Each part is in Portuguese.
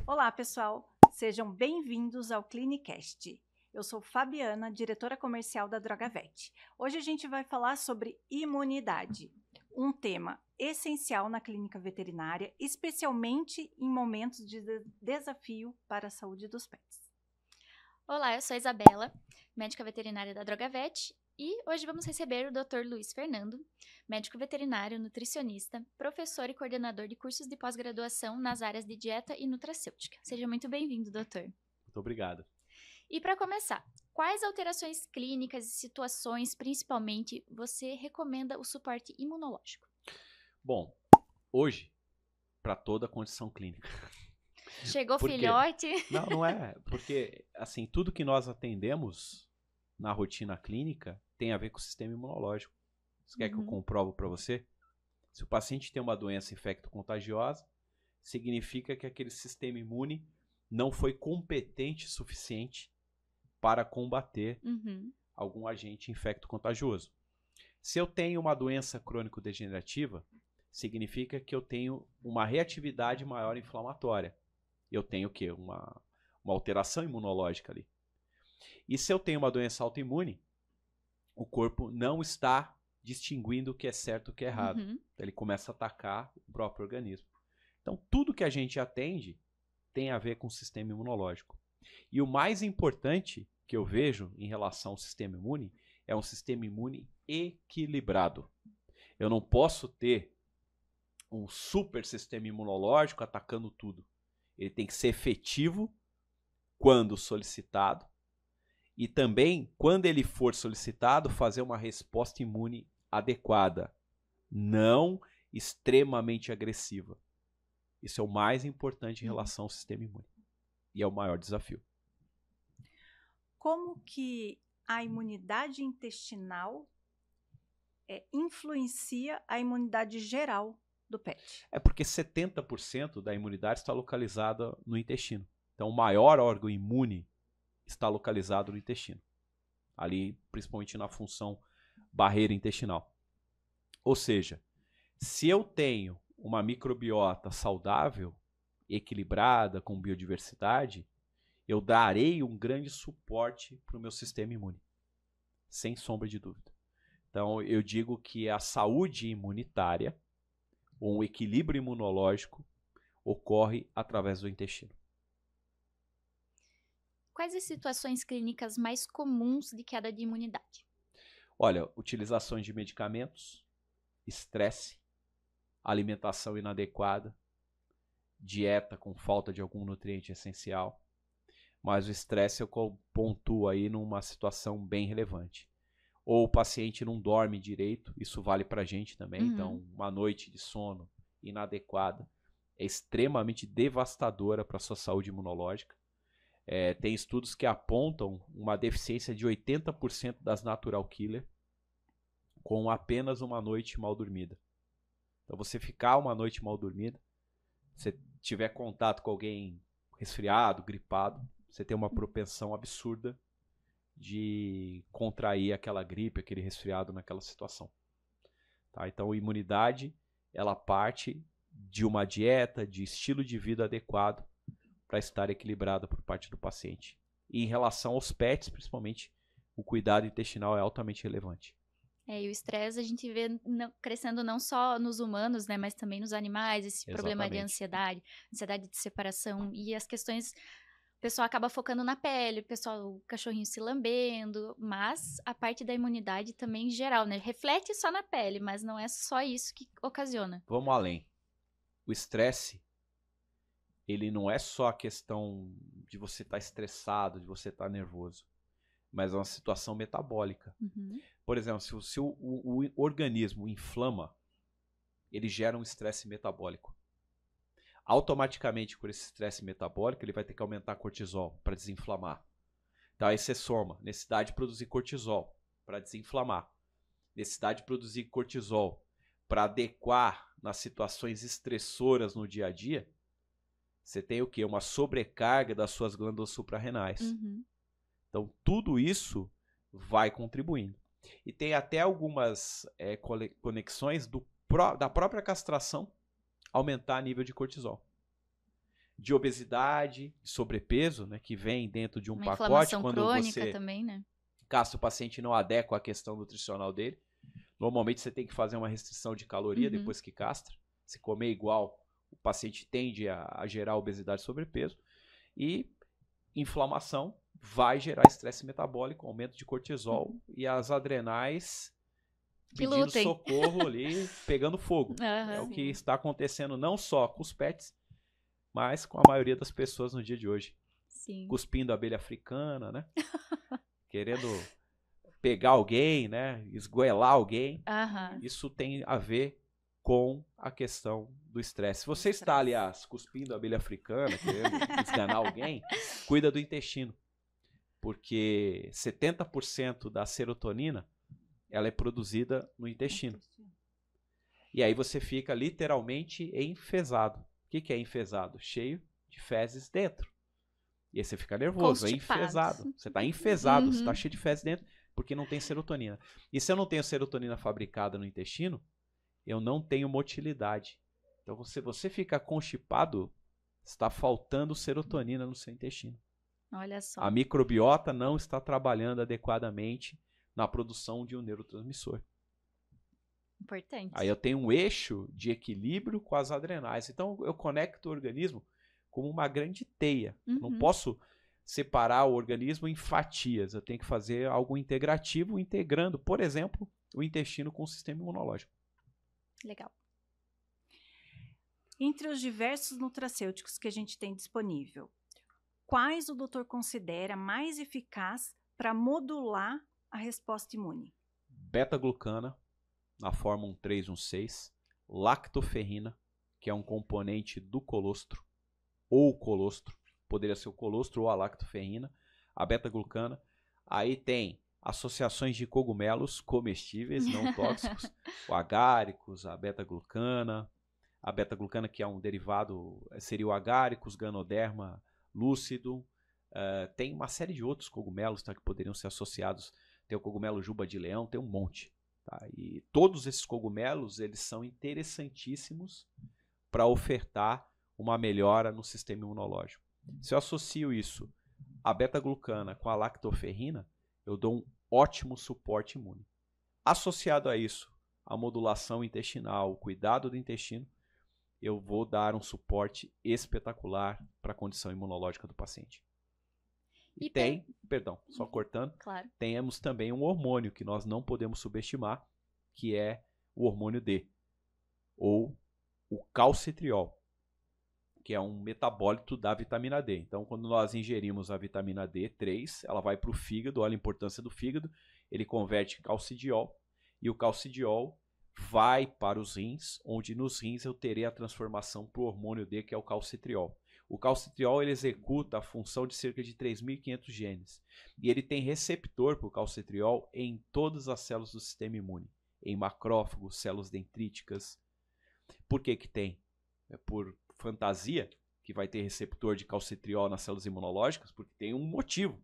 Olá, pessoal! Sejam bem-vindos ao Clinicast. Eu sou Fabiana, diretora comercial da Drogavet. Hoje a gente vai falar sobre imunidade, um tema essencial na clínica veterinária, especialmente em momentos de desafio para a saúde dos pets. Olá, eu sou a Isabela, médica veterinária da Drogavet, e hoje vamos receber o Dr. Luiz Fernando, médico veterinário, nutricionista, professor e coordenador de cursos de pós-graduação nas áreas de dieta e nutracêutica. Seja muito bem-vindo, doutor. Muito obrigado. E para começar, quais alterações clínicas e situações, principalmente, você recomenda o suporte imunológico? Bom, hoje, para toda a condição clínica. Chegou filhote? Não é. Porque, assim, tudo que nós atendemos na rotina clínica tem a ver com o sistema imunológico. Você quer que eu comprovo para você? Se o paciente tem uma doença infecto-contagiosa, significa que aquele sistema imune não foi competente o suficiente para combater algum agente infecto-contagioso. Se eu tenho uma doença crônico-degenerativa, significa que eu tenho uma reatividade maior inflamatória. Eu tenho o quê? Uma alteração imunológica ali. E se eu tenho uma doença autoimune, o corpo não está distinguindo o que é certo e o que é errado. Então, ele começa a atacar o próprio organismo. Então, tudo que a gente atende tem a ver com o sistema imunológico. E o mais importante que eu vejo em relação ao sistema imune é um sistema imune equilibrado. Eu não posso ter um super sistema imunológico atacando tudo. Ele tem que ser efetivo quando solicitado e também, quando ele for solicitado, fazer uma resposta imune adequada, não extremamente agressiva. Isso é o mais importante em relação ao sistema imune e é o maior desafio. Como que a imunidade intestinal influencia a imunidade geral do pet? É porque 70% da imunidade está localizada no intestino. Então, o maior órgão imune está localizado no intestino. Ali, principalmente na função barreira intestinal. Ou seja, se eu tenho uma microbiota saudável, equilibrada, com biodiversidade, eu darei um grande suporte para o meu sistema imune. Sem sombra de dúvida. Então, eu digo que a saúde imunitária, ou um equilíbrio imunológico, ocorre através do intestino. Quais as situações clínicas mais comuns de queda de imunidade? Olha, utilizações de medicamentos, estresse, alimentação inadequada, dieta com falta de algum nutriente essencial. Mas o estresse eu pontuo aí numa situação bem relevante. Ou o paciente não dorme direito, isso vale pra gente também. Então, uma noite de sono inadequada é extremamente devastadora para a sua saúde imunológica. Tem estudos que apontam uma deficiência de 80% das natural killer com apenas uma noite mal dormida. Então, você ficar uma noite mal dormida, se tiver contato com alguém resfriado, gripado, você tem uma propensão absurda de contrair aquela gripe, aquele resfriado naquela situação. Tá? Então, a imunidade, ela parte de uma dieta, de estilo de vida adequado para estar equilibrada por parte do paciente. E em relação aos pets, principalmente, o cuidado intestinal é altamente relevante. E o estresse a gente vê crescendo não só nos humanos, né, mas também nos animais, esse problema de ansiedade de separação e as questões. O pessoal acaba focando na pele, o cachorrinho se lambendo, mas a parte da imunidade também em geral, né? Reflete só na pele, mas não é só isso que ocasiona. Vamos além. O estresse, ele não é só a questão de você estar estressado, de você estar nervoso, mas é uma situação metabólica. Por exemplo, se o organismo inflama, ele gera um estresse metabólico. Automaticamente, por esse estresse metabólico, ele vai ter que aumentar cortisol para desinflamar. Então, aí você soma necessidade de produzir cortisol para desinflamar, necessidade de produzir cortisol para adequar nas situações estressoras no dia a dia. Você tem o quê? Uma sobrecarga das suas glândulas suprarrenais. Uhum. Então, tudo isso vai contribuindo. E tem até algumas conexões da própria castração aumentar o nível de cortisol. De obesidade, de sobrepeso, né, que vem dentro de um Uma pacote. inflamação Quando crônica você também, né? caso o paciente não adequa à questão nutricional dele, normalmente você tem que fazer uma restrição de caloria depois que castra. Se comer igual, o paciente tende a gerar obesidade e sobrepeso. E inflamação vai gerar estresse metabólico, aumento de cortisol e as adrenais Que pedindo lutem. socorro ali, pegando fogo. Uhum. É o que Sim. está acontecendo não só com os pets, mas com a maioria das pessoas no dia de hoje. Sim. Cuspindo abelha africana, né? Querendo pegar alguém, né? Esgoelar alguém. Aham. Isso tem a ver com a questão do estresse. Se você está, aliás, cuspindo abelha africana, querendo esganar alguém, cuida do intestino. Porque 70% da serotonina ela é produzida no intestino. E aí você fica literalmente enfesado. O que é enfesado? Cheio de fezes dentro. E aí você fica nervoso, é Constipado. enfesado. Você está enfesado, Uhum. você está cheio de fezes dentro porque não tem serotonina. E se eu não tenho serotonina fabricada no intestino, eu não tenho motilidade. Então, se você fica constipado, está faltando serotonina no seu intestino. Olha só. A microbiota não está trabalhando adequadamente na produção de um neurotransmissor. Importante. Aí eu tenho um eixo de equilíbrio com as adrenais. Então, eu conecto o organismo como uma grande teia. Não posso separar o organismo em fatias. Eu tenho que fazer algo integrativo, integrando, por exemplo, o intestino com o sistema imunológico. Legal. Entre os diversos nutracêuticos que a gente tem disponível, quais o doutor considera mais eficaz para modular a resposta imune? Beta-glucana, na forma 1316, lactoferrina, que é um componente do colostro, ou colostro, poderia ser o colostro ou a lactoferrina, a beta-glucana. Aí tem associações de cogumelos comestíveis, não tóxicos, o agáricos, a beta-glucana que é um derivado, seria o agáricos, ganoderma lúcido. Tem uma série de outros cogumelos, tá, que poderiam ser associados. Tem o cogumelo juba de leão, tem um monte. Tá? E todos esses cogumelos eles são interessantíssimos para ofertar uma melhora no sistema imunológico. Se eu associo isso, a beta-glucana com a lactoferrina, eu dou um ótimo suporte imune. Associado a isso, a modulação intestinal, o cuidado do intestino, eu vou dar um suporte espetacular para a condição imunológica do paciente. E tem, só cortando, claro. Temos também um hormônio que nós não podemos subestimar, que é o hormônio D, ou o calcitriol, que é um metabólito da vitamina D. Então, quando nós ingerimos a vitamina D3, ela vai para o fígado, olha a importância do fígado, ele converte calcidiol, e o calcidiol vai para os rins, onde nos rins eu terei a transformação para o hormônio D, que é o calcitriol. O calcitriol ele executa a função de cerca de 3.500 genes. E ele tem receptor para o calcitriol em todas as células do sistema imune. Em macrófagos, células dendríticas. Por que que tem? É por fantasia que vai ter receptor de calcitriol nas células imunológicas? Porque tem um motivo.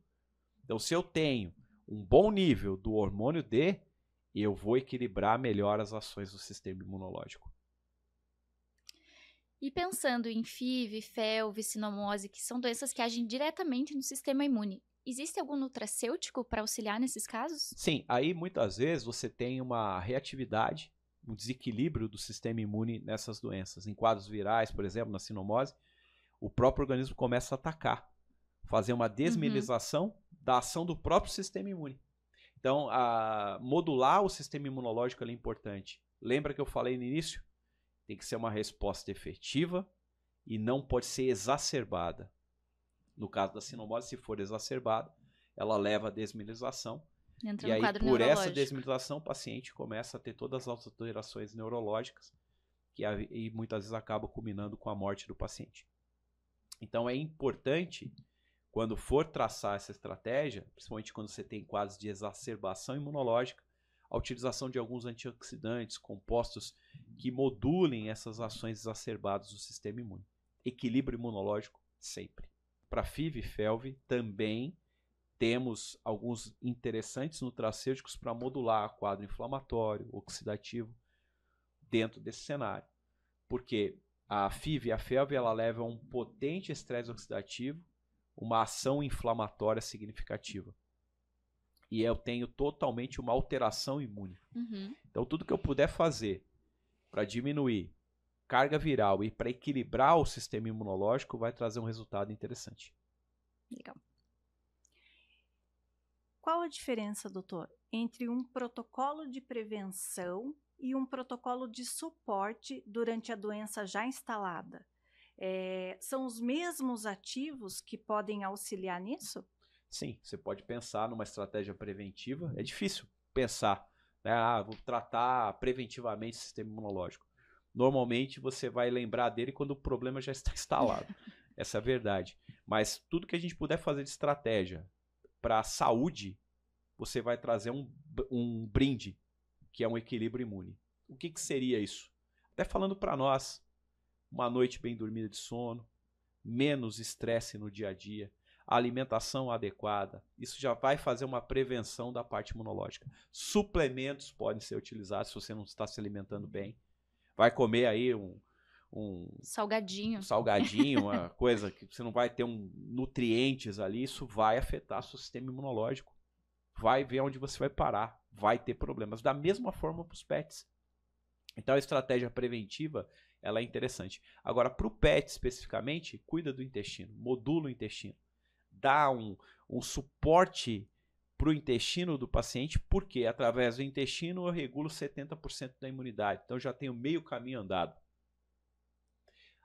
Então, se eu tenho um bom nível do hormônio D, eu vou equilibrar melhor as ações do sistema imunológico. E pensando em FIV, FeLV, sinomose, que são doenças que agem diretamente no sistema imune, existe algum nutracêutico para auxiliar nesses casos? Sim, aí muitas vezes você tem uma reatividade, um desequilíbrio do sistema imune nessas doenças. Em quadros virais, por exemplo, na sinomose, o próprio organismo começa a atacar, fazer uma desmilinização da ação do próprio sistema imune. Então, modular o sistema imunológico é importante. Lembra que eu falei no início? Tem que ser uma resposta efetiva e não pode ser exacerbada. No caso da sinomose, se for exacerbada, ela leva à desmilinização. Entra e no aí, quadro por essa neurológico. desmilinização, o paciente começa a ter todas as alterações neurológicas e muitas vezes acaba culminando com a morte do paciente. Então, é importante, quando for traçar essa estratégia, principalmente quando você tem quadros de exacerbação imunológica, a utilização de alguns antioxidantes, compostos que modulem essas ações exacerbadas do sistema imune. equilíbrio imunológico sempre. Para FIV e FeLV também temos alguns interessantes nutracêuticos para modular o quadro inflamatório, oxidativo, dentro desse cenário. Porque a FIV e a FeLV ela leva a um potente estresse oxidativo, uma ação inflamatória significativa. E eu tenho totalmente uma alteração imune. Então, tudo que eu puder fazer para diminuir carga viral e para equilibrar o sistema imunológico vai trazer um resultado interessante. Legal. Qual a diferença, doutor, entre um protocolo de prevenção e um protocolo de suporte durante a doença já instalada? São os mesmos ativos que podem auxiliar nisso? Sim, você pode pensar numa estratégia preventiva. É difícil pensar, né? Vou tratar preventivamente o sistema imunológico. Normalmente você vai lembrar dele quando o problema já está instalado. Essa é a verdade. Mas tudo que a gente puder fazer de estratégia para a saúde, você vai trazer um brinde, que é um equilíbrio imune. O que seria isso? Até falando para nós, uma noite bem dormida de sono, menos estresse no dia a dia, alimentação adequada, isso já vai fazer uma prevenção da parte imunológica. Suplementos podem ser utilizados se você não está se alimentando bem. Vai comer aí um salgadinho, uma coisa que você não vai ter nutrientes ali, isso vai afetar seu sistema imunológico. Vai ver onde você vai parar, vai ter problemas. Da mesma forma para os pets. Então a estratégia preventiva ela é interessante. Agora, para o pet especificamente, cuida do intestino, modula o intestino. Dá um suporte para o intestino do paciente, porque através do intestino eu regulo 70% da imunidade. Então já tenho meio caminho andado.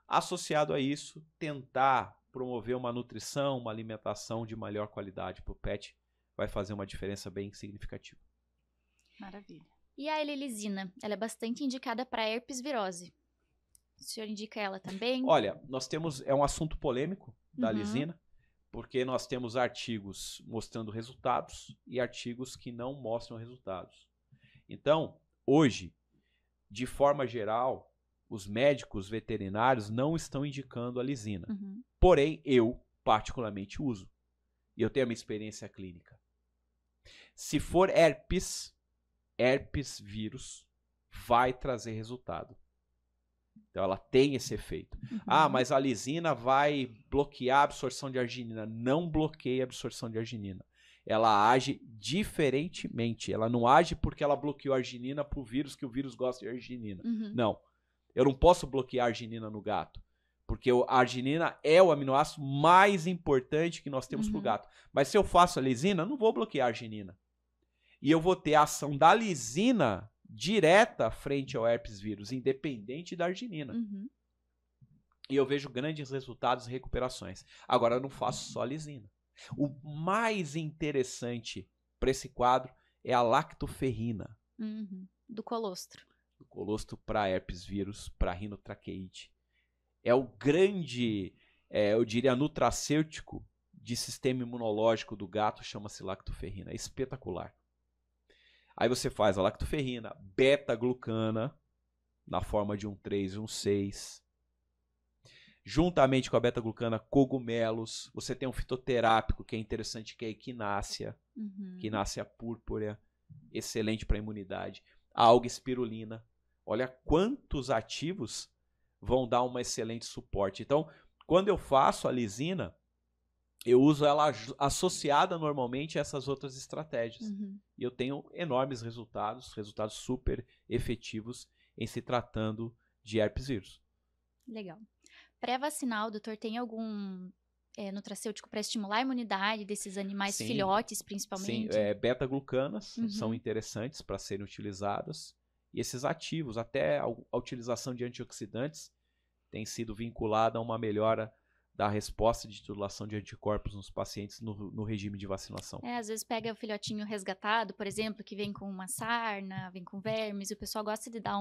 Associado a isso, tentar promover uma nutrição, uma alimentação de melhor qualidade para o pet vai fazer uma diferença bem significativa. Maravilha. E a L-lisina? Ela é bastante indicada para herpes virose. O senhor indica ela também? Olha, nós temos, é um assunto polêmico da lisina, porque nós temos artigos mostrando resultados e artigos que não mostram resultados. Então, hoje, de forma geral, os médicos veterinários não estão indicando a lisina. Porém, eu particularmente uso. E eu tenho a minha experiência clínica. Se for herpes vírus, vai trazer resultado. Então ela tem esse efeito. Mas a lisina vai bloquear a absorção de arginina. Não bloqueia a absorção de arginina. Ela age diferentemente. Ela não age porque ela bloqueou a arginina para o vírus, que o vírus gosta de arginina. Não. Eu não posso bloquear a arginina no gato. Porque a arginina é o aminoácido mais importante que nós temos para o gato. Mas se eu faço a lisina, não vou bloquear a arginina. E eu vou ter a ação da lisina direta frente ao herpes vírus, independente da arginina. E eu vejo grandes resultados e recuperações. Agora, eu não faço só lisina. O mais interessante para esse quadro é a lactoferrina. Do colostro. Do colostro para herpes vírus, para rinotraqueite. É o grande, eu diria, nutracêutico de sistema imunológico do gato, chama-se lactoferrina. É espetacular. Aí você faz a lactoferrina, beta-glucana, na forma de um 3 e um 6. Juntamente com a beta-glucana, cogumelos. Você tem um fitoterápico que é interessante, que é a equinácea. Equinácea púrpura, excelente para a imunidade. A alga espirulina. Olha quantos ativos vão dar um excelente suporte. Então, quando eu faço a lisina, eu uso ela associada normalmente a essas outras estratégias. E eu tenho enormes resultados super efetivos em se tratando de herpes vírus. Legal. Pré-vacinal, doutor, tem algum nutracêutico para estimular a imunidade desses animais filhotes, principalmente? Sim, beta-glucanas são interessantes para serem utilizadas. E esses ativos, até a utilização de antioxidantes, tem sido vinculada a uma melhora da resposta de titulação de anticorpos nos pacientes no regime de vacinação. Às vezes pega o filhotinho resgatado, por exemplo, que vem com uma sarna, vem com vermes, e o pessoal gosta de dar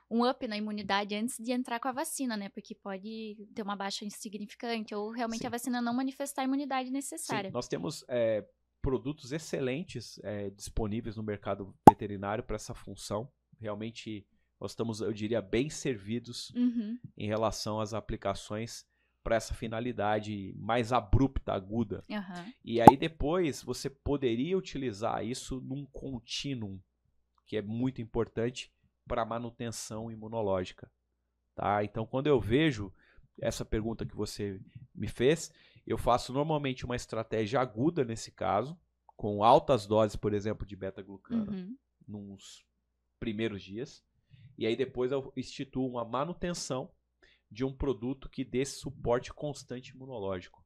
um up na imunidade antes de entrar com a vacina, né? Porque pode ter uma baixa insignificante ou realmente a vacina não manifestar a imunidade necessária. Sim, nós temos produtos excelentes disponíveis no mercado veterinário para essa função. Realmente nós estamos, eu diria, bem servidos em relação às aplicações para essa finalidade mais abrupta, aguda. Uhum. E aí depois você poderia utilizar isso num contínuo, que é muito importante para manutenção imunológica. Tá? Então, quando eu vejo essa pergunta que você me fez, eu faço normalmente uma estratégia aguda nesse caso, com altas doses, por exemplo, de beta-glucano, nos primeiros dias. E aí depois eu instituo uma manutenção de um produto que dê suporte constante imunológico.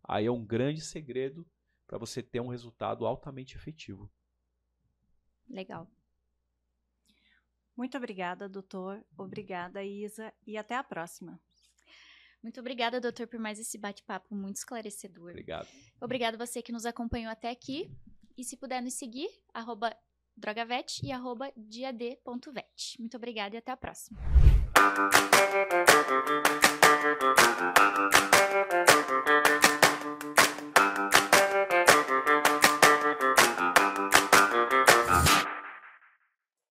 Aí é um grande segredo para você ter um resultado altamente efetivo. Legal. Muito obrigada, doutor. Obrigada, Isa. E até a próxima. Muito obrigada, doutor, por mais esse bate-papo muito esclarecedor. Obrigado. Obrigado você que nos acompanhou até aqui. E se puder nos seguir, @drogavet e @diad.vet. Muito obrigada e até a próxima.